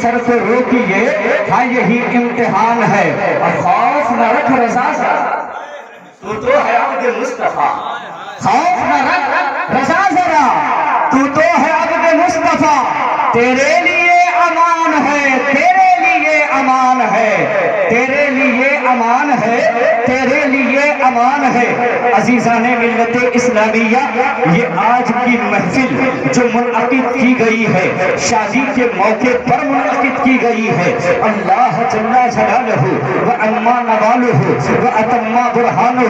سر کو روکیے، ہاں یہی امتحان ہے، اور خوف نہ رکھ رضا ذرا، تو ہے عبد مصطفیٰ، خوف نہ رکھ رضا ذرا، تو ہے عبد مصطفیٰ، تیرے لیے امان ہے، تیرے لیے امان ہے، تیرے لیے امان ہے، تیرے لیے امان ہے۔ عزیزان ملت اسلامیہ، یہ آج کی محفل جو منعقد کی گئی ہے، شادی کے موقع پر منعقد کی گئی ہے، اللہ جل جلالہ وعما نوالہ واتم برہانہ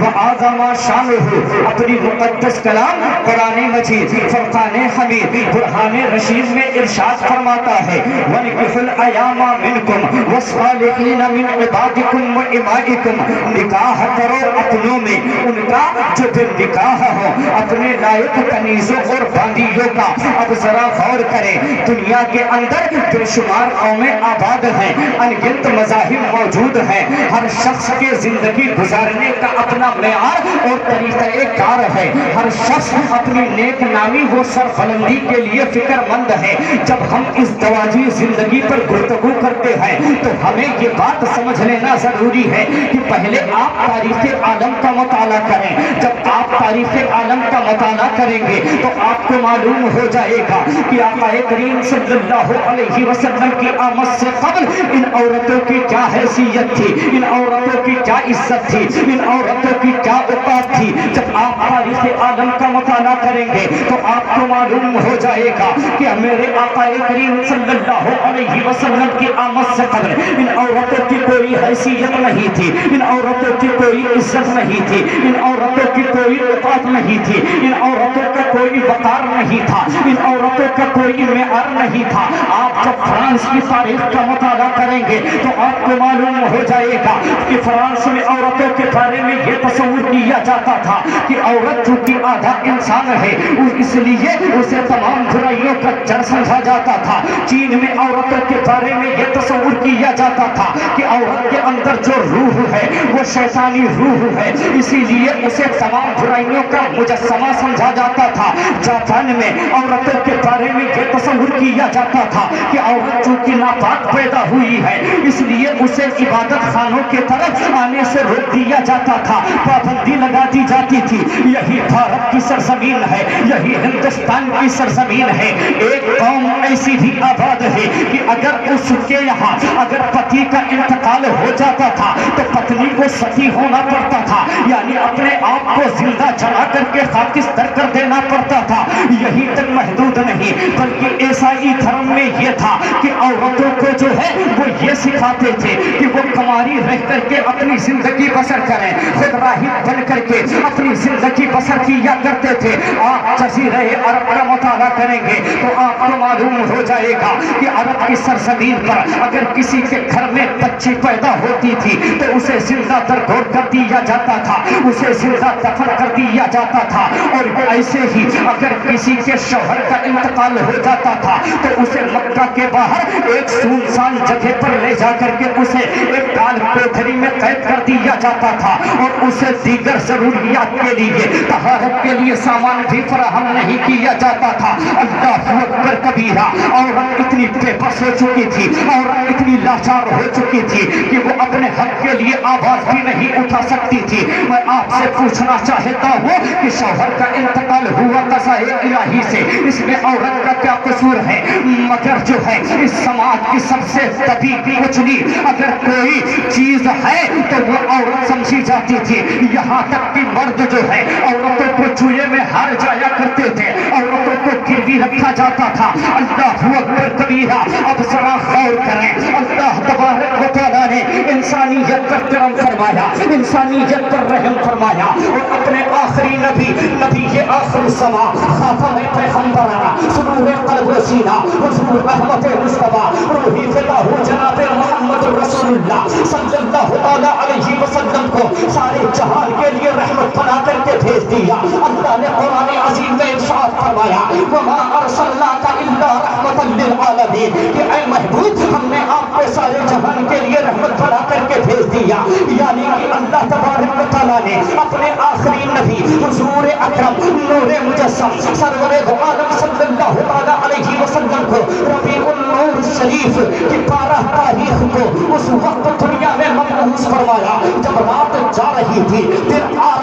وعظم شانہ اپنی مقدس کلام قرآن مجید فرقان حمید برہان رشید میں ارشاد فرماتا ہے، وَنِكِحُ الْأَيَامَ مِنْكُمْ وَالصَّالِحِينَ مِنْ عِبَادِكُمْ وَإِمَائِكُمْ، نکاح کرو اپنوں میں ان کا جو پھر نکاح ہو، اپنے لائق کنیزوں اور باندیوں کا۔ اب ذرا غور کریں، دنیا کے اندر بے شمار قومیں آباد ہیں، انگنت مذاہب موجود ہیں، ہر شخص کے زندگی گزارنے کا اپنا معیار اور طریقہ کار ہے، ہر شخص اپنی نیک نامی و سربلندی کے لیے فکر مند ہے۔ جب ہم اس دواجی زندگی پر گفتگو کرتے ہیں تو ہمیں یہ بات سمجھ لینا ضروری ہے کہ پہلے آپ تاریخ عالم کا مطالعہ کریں۔ جب آپ تاریخ عالم کا مطالعہ کریں گے تو آپ کو معلوم ہو جائے گا کہ آقا کریم صلی اللہ علیہ وسلم کی آمد سے قبل ان عورتوں کی کیا حیثیت تھی، ان عورتوں کی کیا عزت تھی، ان عورتوں کی کیا اوقات تھی۔ جب آپ تاریخ عالم کا مطالعہ کریں گے تو آپ کو معلوم ہو جائے گا کہ میرے آقا کریم صلی اللہ علیہ وسلم کی آمد سے قبل ان عورتوں کی کوئی حیثیت نہیں تھی، ان عورتوں کی کوئی عزت نہیں تھی، ان عورتوں کی کوئی اوقات نہیں تھی، ان عورتوں کا کوئی وقار نہیں تھا، ان عورتوں کا کوئی معیار نہیں تھا۔ آپ جب فرانس کی تاریخ کا مطالعہ کریں گے تو آپ کو معلوم ہو جائے گا کہ فرانس میں عورتوں کے بارے میں یہ تصور کیا جاتا تھا کہ عورت چونکہ آدھا انسان ہے اس لیے اسے تمام برائیوں کا جڑ سمجھا جاتا تھا۔ چین میں عورتوں کے بارے میں یہ تصور کیا جاتا تھا کہ عورت کے اندر جو روح ہے وہ شیطانی روح ہے، اسی لیے اسے تمام برائیوں کا مجسمہ سمجھا جاتا تھا۔ جاپان میں عورتوں کے بارے میں یہ تصور کیا جاتا تھا کہ عورت چونکہ ناپاک پیدا ہوئی ہے اس لیے اسے عبادت خانوں کے طرف آنے سے روک دیا جاتا تھا، پابندی لگا دی جاتی تھی۔ یہی بھارت کی سرزمین ہے، یہی ہندوستان کی سرزمین ہے۔ ایک قوم ایسی بھی آباد ہے کہ اگر اس کے یہاں اگر پتی کا انتقال ہو جاتا تھا تو پتنی کو ستی ہونا پڑتا تھا، یعنی اپنے آپ کو زندہ جلا کر کے خاکستر کر دینا پڑتا تھا۔ یہی تک محدود نہیں بلکہ عیسائی دھرم میں یہ تھا کہ عورتوں کو جو ہے وہ یہ سکھاتے تھے کہ وہ کنواری رہ کر کے اپنی زندگی بسر کریں، خود راہب بن کر کے اپنی زندگی بسر کیا کرتے تھے۔ آپ جزیرہ عرب کا مطالعہ کریں گے تو آپ کو معلوم ہو جائے گا کہ عرب کی سرزمین پر اگر کسی کے گھر میں بچی پیدا ہوتی تھی تو اسے زندہ درگور کر دیا جاتا تھا، اسے زندہ دفن کر دیا جاتا تھا۔ اور ایسے ہی اگر کسی کے شوہر کا انتقال ہو جاتا تھا تو اسے مکہ کے باہر ایک سنسان جگہ پر لے جا کر کے اسے ایک کال کوٹھری میں قید کر دیا جاتا تھا اور اسے دیگر ضروریات کے لیے طہارت کے لیے سامان بھی فراہم نہیں کیا جاتا تھا۔ اللہ اکبر کبیرہ، عورت اتنی بے بس ہو چکی تھی، عورت اتنی لاچار ہو چکی تھی کہ وہ اپنے حق کے لیے آواز بھی نہیں اٹھا سکتی تھی۔ میں آپ سے پوچھنا چاہتا ہوں کہ شوہر کا انتقال ہوا قضائے الہی سے، اس میں عورت کا کیا قصور ہے؟ مگر جو ہے اس سماج کی سب سے دبی کچلی اگر کوئی چیز ہے تو وہ عورت سمجھی جاتی تھی۔ یہاں تک کہ مرد جو ہے عورتوں کو چوہے میں ہار جایا کرتے تھے، عورتوں کو گروی رکھا جاتا تھا۔ اللہ اکبر کبیرہ، اب ذرا غور کریں، اللہ تبارک و تعالیٰ نے انسانیت پر کرم فرمایا، انسانیت پر رحم فرمایا اور اپنے آخری نبی آخر الزمان خاتم پیغمبران سرور قلب و سینہ حضور رحمت مصطفیٰ روحی فدا ہو جناب محمد رسول اللہ صلی اللہ تعالیٰ علیہ وسلم کو سارے جہان کے لیے رحمت بنا کر کے بھیج دیا۔ اللہ نے قرآن عظیم میں ارشاد فرمایا وما ارسلناک الا رحمتا للعالمین، کہ اے محبوب ہم نے آپ کو سارے جہان کے لیے رحمت بنا کر کے بھیج دیا۔ یعنی کہ اللہ تبارک و تعالیٰ نے اپنے آخری نبی حضور اکرم نور مجسم سرور دو عالم صلی اللہ تعالیٰ علیہ وسلم کو ربیع النور شریف کی 12 تاریخ کو اس وقت دنیا میں مبعوث فرمایا جب رات جا رہی تھی، دن آ